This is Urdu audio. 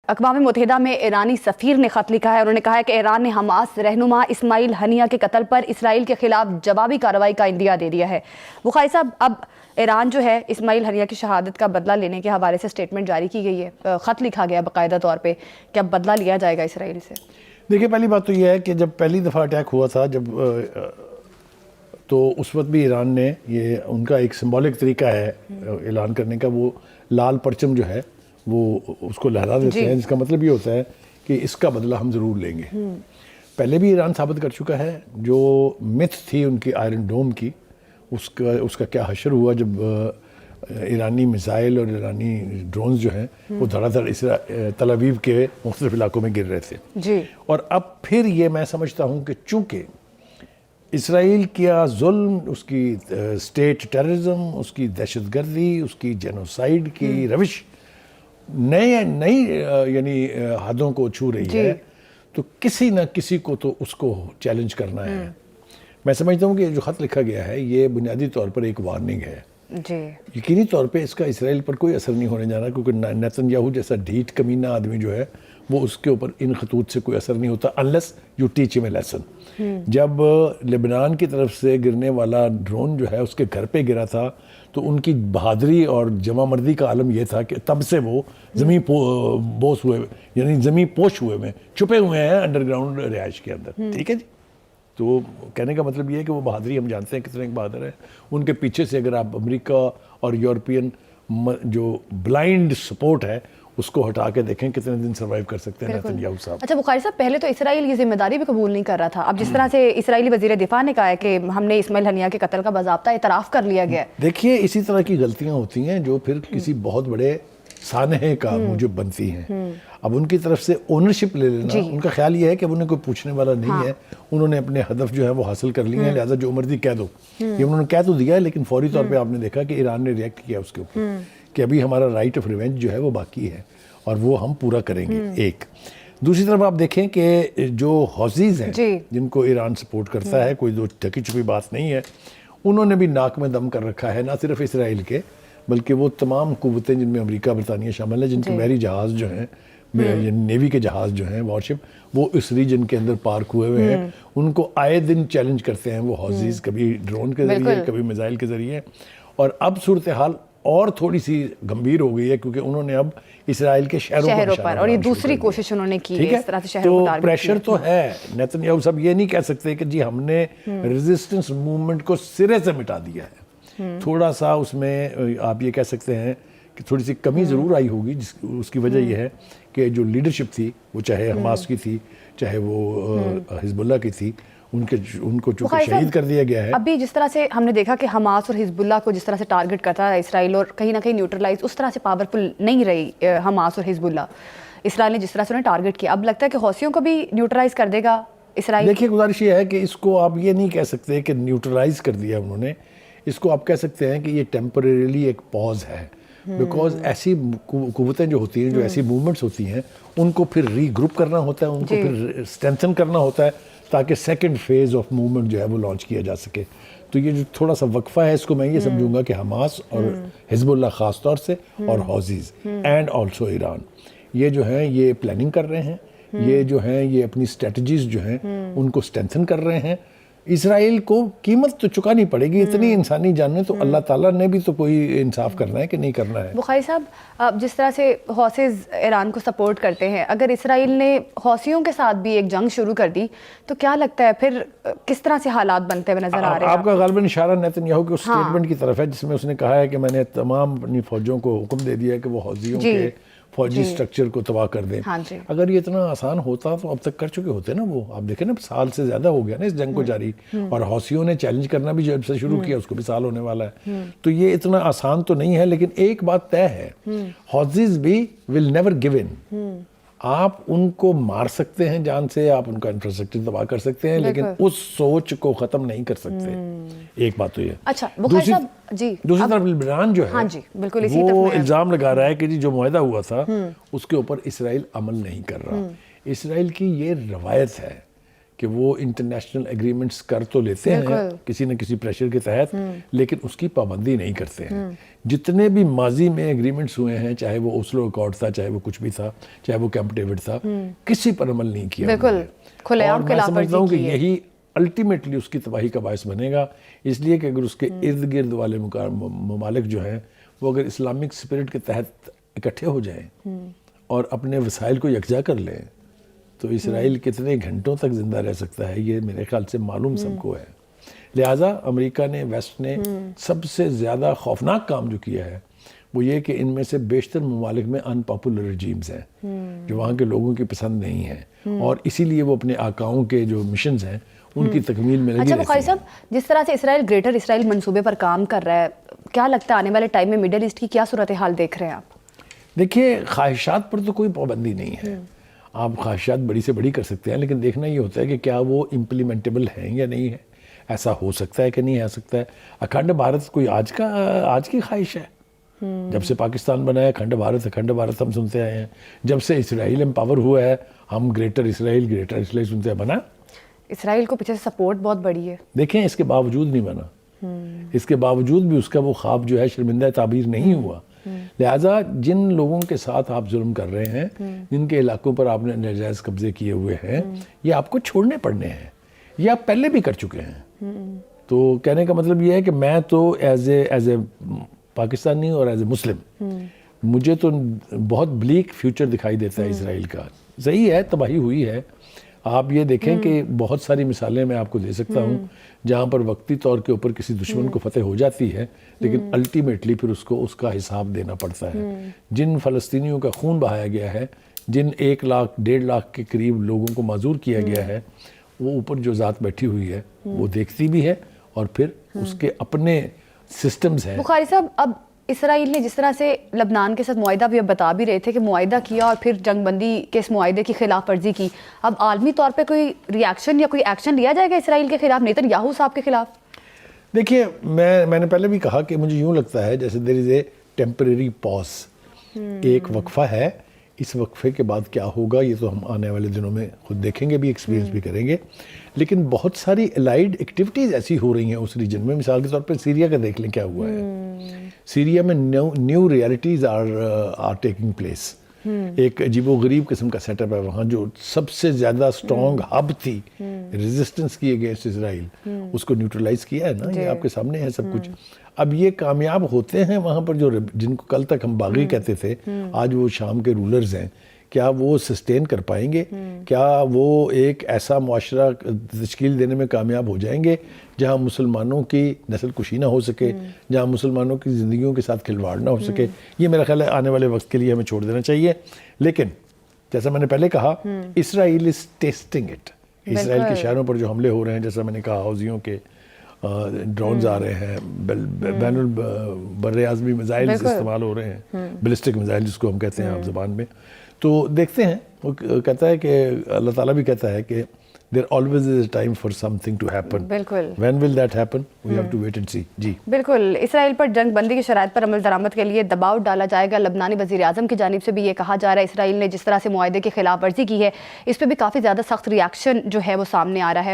اقوام متحدہ میں ایرانی سفیر نے خط لکھا ہے. انہوں نے کہا ہے کہ ایران نے حماس رہنما اسماعیل ہنیہ کے قتل پر اسرائیل کے خلاف جوابی کارروائی کا عندیہ دے دیا ہے. بخاری صاحب، اب ایران جو ہے اسماعیل ہنیہ کی شہادت کا بدلہ لینے کے حوالے سے اسٹیٹمنٹ جاری کی گئی ہے، خط لکھا گیا باقاعدہ طور پہ کہ اب بدلہ لیا جائے گا اسرائیل سے. دیکھیے، پہلی بات تو یہ ہے کہ جب پہلی دفعہ اٹیک ہوا تھا تو اس وقت بھی ایران نے، یہ ان کا ایک سمبولک طریقہ ہے اعلان کرنے کا، وہ لال پرچم جو ہے وہ اس کو لہرا دیتے ہیں، جس کا مطلب یہ ہوتا ہے کہ اس کا بدلہ ہم ضرور لیں گے. پہلے بھی ایران ثابت کر چکا ہے. جو متھ تھی ان کی آئرن ڈوم کی، اس کا کیا حشر ہوا جب ایرانی میزائل اور ایرانی ڈرونز جو ہیں وہ دھڑا دھڑ تل ابیب کے مختلف علاقوں میں گر رہے تھے. اور اب پھر یہ میں سمجھتا ہوں کہ چونکہ اسرائیل کیا ظلم، اس کی اسٹیٹ ٹیررزم، اس کی دہشت گردی، اس کی جینوسائیڈ کی روش نئی یعنی حدوں کو چھو رہی ہے، تو کسی نہ کسی کو تو اس کو چیلنج کرنا ہے. میں سمجھتا ہوں کہ جو خط لکھا گیا ہے یہ بنیادی طور پر ایک وارننگ ہے. یقینی طور پہ اس کا اسرائیل پر کوئی اثر نہیں ہونے جانا، کیونکہ نیتن یاہو جیسا ڈھیٹ کمینہ آدمی جو ہے وہ اس کے اوپر ان خطوط سے کوئی اثر نہیں ہوتا unless you teach him a lesson. جب لبنان کی طرف سے گرنے والا ڈرون جو ہے اس کے گھر پہ گرا تھا تو ان کی بہادری اور جمع مردی کا عالم یہ تھا کہ تب سے وہ زمین بوس ہوئے، یعنی زمین پوش ہوئے میں چھپے ہوئے ہیں انڈر گراؤنڈ رہائش کے اندر. ٹھیک ہے جی. تو کہنے کا مطلب یہ ہے کہ وہ بہادری ہم جانتے ہیں کتنے بہادر ہیں. ان کے پیچھے سے اگر آپ امریکہ اور یورپین جو بلائنڈ سپورٹ ہے اس کو ہٹا کے دیکھیں کتنے دن سروائیو کر سکتے ہیں نیتن یاہو صاحب. اچھا بخاری صاحب، پہلے تو اسرائیل یہ ذمہ داری بھی قبول نہیں کر رہا تھا. اب جس طرح سے اسرائیلی وزیر دفاع نے کہا ہے کہ ہم نے اسماعیل ہنیہ کے قتل کا باضابطہ اعتراف کر لیا گیا ہے. دیکھیے، اسی طرح کی غلطیاں ہوتی ہیں جو پھر کسی بہت بڑے سانحے کا موجب بنتی ہیں. اب ان کی طرف سے اونرشپ لے لینا، ان کا خیال یہ ہے کہ اب انہیں کوئی پوچھنے والا نہیں ہے، انہوں نے اپنے ہدف جو ہے وہ حاصل کر لیے ہیں، لہٰذا جو مرضی کہہ دو. یہ انہوں نے کہہ تو دیا ہے، لیکن فوری طور پہ آپ نے دیکھا کہ ایران نے ریئیکٹ کیا اس کے اوپر کہ ابھی ہمارا رائٹ آف ریونج جو ہے وہ باقی ہے اور وہ ہم پورا کریں گے. ایک دوسری طرف آپ دیکھیں کہ جو حوثیز ہیں جن کو ایران سپورٹ کرتا ہے، کوئی دو ٹھکی چھپی بات نہیں ہے، انہوں نے بھی ناک میں دم کر رکھا ہے، نہ صرف اسرائیل کے بلکہ وہ تمام قوتیں جن میں امریکہ برطانیہ شامل ہے، جن کے بحری جہاز جو ہیں، نیوی کے جہاز جو ہیں، وارشپ، وہ اس ریجن کے اندر پارک ہوئے ہیں. ان کو آئے دن چیلنج کرتے ہیں وہ حوثیز، کبھی ڈرون کے ذریعے، کبھی میزائل کے ذریعے. اور اب صورتحال اور تھوڑی سی گمبھیر ہو گئی ہے کیونکہ انہوں نے اب اسرائیل کے شہروں پر، اور یہ دوسری کوشش انہوں نے کی ہے اس طرح سے شہروں کو ٹارگٹ. تو پریشر تو ہے. نیتن یاہو صاحب یہ نہیں کہہ سکتے کہ جی ہم نے ریزسٹنس موومنٹ کو سرے سے مٹا دیا ہے. تھوڑا سا اس میں آپ یہ کہہ سکتے ہیں کہ تھوڑی سی کمی ضرور آئی ہوگی، اس کی وجہ یہ ہے کہ جو لیڈرشپ تھی وہ چاہے حماس کی تھی چاہے وہ حزب اللہ کی تھی، ان کو چونکہ شہید کر دیا گیا ہے. ابھی جس طرح سے ہم نے دیکھا کہ حماس اور حزب اللہ کو جس طرح سے ٹارگٹ کرتا ہے اسرائیل، اور کہیں نہ کہیں نیوٹرلائز اس طرح سے پاورفل نہیں رہی حماس اور حزب اللہ، اسرائیل نے جس طرح سے انہیں ٹارگٹ کیا، اب لگتا ہے کہ حوثیوں کو بھی نیوٹرلائز کر دے گا اسرائیل. دیکھیے، گزارش یہ ہے کہ اس کو آپ یہ نہیں کہہ سکتے کہ نیوٹرلائز کر دیا انہوں نے، اس کو آپ کہہ سکتے ہیں کہ یہ ٹیمپریریلی ایک پاز ہے. بیکاز ایسی قوتیں جو ہوتی ہیں، جو ایسی موومنٹس ہوتی ہیں، ان کو پھر ری گروپ کرنا ہوتا ہے، ان کو پھر اسٹرینتھن کرنا ہوتا ہے تاکہ سیکنڈ فیز آف موومنٹ جو ہے وہ لانچ کیا جا سکے. تو یہ جو تھوڑا سا وقفہ ہے، اس کو میں یہ سمجھوں گا کہ حماس اور حزب اللہ خاص طور سے اور حوثیز اینڈ آلسو ایران، یہ جو ہیں یہ پلاننگ کر رہے ہیں، یہ جو ہیں یہ اپنی اسٹریٹجیز جو ہیں ان کو اسٹرینتھن کر رہے ہیں. اسرائیل کو قیمت تو چکانی پڑے گی، اتنی انسانی جانیں تو اللہ تعالیٰ نے بھی تو کوئی انصاف کرنا ہے کہ نہیں کرنا ہے. بخاری صاحب، جس طرح سے حوثیز ایران کو سپورٹ کرتے ہیں، اگر اسرائیل نے حوثیوں کے ساتھ بھی ایک جنگ شروع کر دی تو کیا لگتا ہے پھر کس طرح سے حالات بنتے ہوئے نظر آ رہے ہیں؟ آپ کا غالباً اشارہ نیتن یاہو کے اس سٹیٹمنٹ کی طرف ہے جس میں اس نے کہا ہے کہ میں نے تمام اپنی فوجوں کو حکم دے دیا ہے کہ وہ حوثیوں کے فوجی سٹرکچر کو تباہ کر دیں. اگر یہ اتنا آسان ہوتا تو اب تک کر چکے ہوتے نا. وہ آپ دیکھیں نا، سال سے زیادہ ہو گیا نا اس جنگ کو جاری، اور حوثیوں نے چیلنج کرنا بھی جب سے شروع کیا اس کو بھی سال ہونے والا ہے. تو یہ اتنا آسان تو نہیں ہے، لیکن ایک بات طے ہے، حوثیز بھی ول نیور گیو ان. آپ ان کو مار سکتے ہیں جان سے، آپ ان کا انفراسٹرکچر تباہ کر سکتے ہیں، لیکن اس سوچ کو ختم نہیں کر سکتے. ایک بات تو یہ. اچھا بخاری صاحب جی، دوسری طرف لبنان جو ہے وہ الزام لگا رہا ہے کہ جو معاہدہ ہوا تھا اس کے اوپر اسرائیل عمل نہیں کر رہا. اسرائیل کی یہ روایت ہے کہ وہ انٹرنیشنل ایگریمنٹس کر تو لیتے ہیں کسی نہ کسی پریشر کے تحت، لیکن اس کی پابندی نہیں کرتے ہیں۔ جتنے بھی ماضی میں ایگریمنٹس ہوئے ہیں، چاہے وہ اوسلو اکارڈ تھا، چاہے وہ کچھ بھی تھا، چاہے وہ کیمپ ڈیوڈ تھا، کسی پر عمل نہیں کیا۔ بالکل کھلے عام اور میں سمجھتا ہوں کہ یہی الٹیمیٹلی اس کی تباہی کا باعث بنے گا، اس لیے کہ اگر اس کے ارد گرد والے ممالک جو ہیں وہ اگر اسلامک اسپرٹ کے تحت اکٹھے ہو جائیں اور اپنے وسائل کو یکجا کر لیں تو اسرائیل کتنے گھنٹوں تک زندہ رہ سکتا ہے، یہ میرے خیال سے معلوم سب کو ہے۔ لہٰذا امریکہ نے، ویسٹ نے سب سے زیادہ خوفناک کام جو کیا ہے وہ یہ کہ ان میں سے بیشتر ممالک میں ان پاپولر رجیمز ہیں جو وہاں کے لوگوں کی پسند نہیں ہیں، اور اسی لیے وہ اپنے آقاؤں کے جو مشنز ہیں ان کی تکمیل میں لگی رہتی ہیں۔ بخاری صاحب، جس طرح سے اسرائیل گریٹر اسرائیل منصوبے پر کام کر رہا ہے، کیا لگتا ہے آنے والے ٹائم میں مڈل ایسٹ کی کیا صورتحال دیکھ رہے ہیں آپ؟ دیکھیے، خواہشات پر تو کوئی پابندی نہیں ہے، آپ خواہشات بڑی سے بڑی کر سکتے ہیں، لیکن دیکھنا یہ ہوتا ہے کہ کیا وہ امپلیمنٹیبل ہیں یا نہیں ہے، ایسا ہو سکتا ہے کہ نہیں ہو سکتا ہے۔ اکھنڈ بھارت کوئی آج کی خواہش ہے؟ جب سے پاکستان بنا ہے اکھنڈ بھارت ہم سنتے آئے ہیں، جب سے اسرائیل امپاور ہوا ہے ہم گریٹر اسرائیل سنتے ہیں، بنا؟ اسرائیل کو پیچھے سے سپورٹ بہت بڑی ہے، دیکھیں اس کے باوجود نہیں بنا، اس کے باوجود بھی اس کا وہ خواب جو ہے شرمندہ تعبیر نہیں ہوا۔ لہٰذا جن لوگوں کے ساتھ آپ ظلم کر رہے ہیں، جن کے علاقوں پر آپ نے ناجائز قبضے کیے ہوئے ہیں، یہ آپ کو چھوڑنے پڑنے ہیں، یہ آپ پہلے بھی کر چکے ہیں۔ تو کہنے کا مطلب یہ ہے کہ میں تو ایز اے پاکستانی اور ایز اے مسلم، مجھے تو بہت بلیک فیوچر دکھائی دیتا ہے اسرائیل کا۔ صحیح ہے، تباہی ہوئی ہے، آپ یہ دیکھیں کہ بہت ساری مثالیں میں آپ کو دے سکتا ہوں جہاں پر وقتی طور کے اوپر کسی دشمن کو فتح ہو جاتی ہے، لیکن الٹیمیٹلی پھر اس کو اس کا حساب دینا پڑتا ہے۔ جن فلسطینیوں کا خون بہایا گیا ہے، جن 1 لاکھ 1.5 لاکھ کے قریب لوگوں کو معذور کیا گیا ہے، وہ اوپر جو ذات بیٹھی ہوئی ہے وہ دیکھتی بھی ہے، اور پھر اس کے اپنے سسٹمز ہیں۔ بخاری صاحب، اب اسرائیل نے جس طرح سے لبنان کے ساتھ معاہدہ بھی اب بتا بھی رہے تھے کہ معاہدہ کیا اور پھر جنگ بندی کے اس معاہدے کی خلاف ورزی کی، اب عالمی طور پہ کوئی ری ایکشن یا کوئی ایکشن لیا جائے گا اسرائیل کے خلاف، نیتن یاہو صاحب کے خلاف؟ دیکھیے، میں نے پہلے بھی کہا کہ مجھے یوں لگتا ہے جیسے دیر از اے ٹیمپریری پاز، ایک وقفہ ہے، اس وقفے کے بعد کیا ہوگا یہ تو ہم آنے والے دنوں میں خود دیکھیں گے بھی، ایکسپیرینس بھی کریں گے، لیکن بہت ساری الائیڈ ایکٹیویٹیز ایسی ہو رہی ہیں اس ریجن میں۔ مثال کے طور پر سیریا کا دیکھ لیں کیا ہوا ہے، سیریا میں new realities are taking place. ایک عجیب و غریب قسم کا سیٹ اپ ہے وہاں، جو سب سے زیادہ سٹرونگ ہب تھی ریزسٹنس کی اگینسٹ اسرائیل، اس کو نیوٹرلائز کیا ہے نا، یہ آپ کے سامنے ہے سب کچھ۔ اب یہ کامیاب ہوتے ہیں وہاں پر، جو جن کو کل تک ہم باغی کہتے تھے، آج وہ شام کے رولرز ہیں، کیا وہ سسٹین کر پائیں گے؟ کیا وہ ایک ایسا معاشرہ تشکیل دینے میں کامیاب ہو جائیں گے جہاں مسلمانوں کی نسل کشی نہ ہو سکے، جہاں مسلمانوں کی زندگیوں کے ساتھ کھلواڑ نہ ہو سکے؟ یہ میرا خیال ہے آنے والے وقت کے لیے ہمیں چھوڑ دینا چاہیے، لیکن جیسا میں نے پہلے کہا، اسرائیل از ٹیسٹنگ اٹ۔ اسرائیل کے شہروں پر جو حملے ہو رہے ہیں، جیسا میں نے کہا، حوثیوں کے ڈرونز آ رہے ہیں، بین البر اعظمی میزائل استعمال ہو رہے ہیں، بیلسٹک میزائل جس کو ہم کہتے ہیں عام زبان میں۔ تو دیکھتے ہیں، وہ کہتا ہے کہ اللہ تعالیٰ بھی کہتا ہے کہ there always is a time for something to happen. بالکل، when will that happen? we have to wait and see. جی بالکل، اسرائیل پر جنگ بندی کی شرائط پر عمل درآمد کے لیے دباؤ ڈالا جائے گا۔ لبنانی وزیر اعظم کی جانب سے بھی یہ کہا جا رہا ہے اسرائیل نے جس طرح سے معاہدے کی خلاف ورزی کی ہے، اس پہ بھی کافی زیادہ سخت ری ایکشن جو ہے وہ سامنے آ رہا ہے۔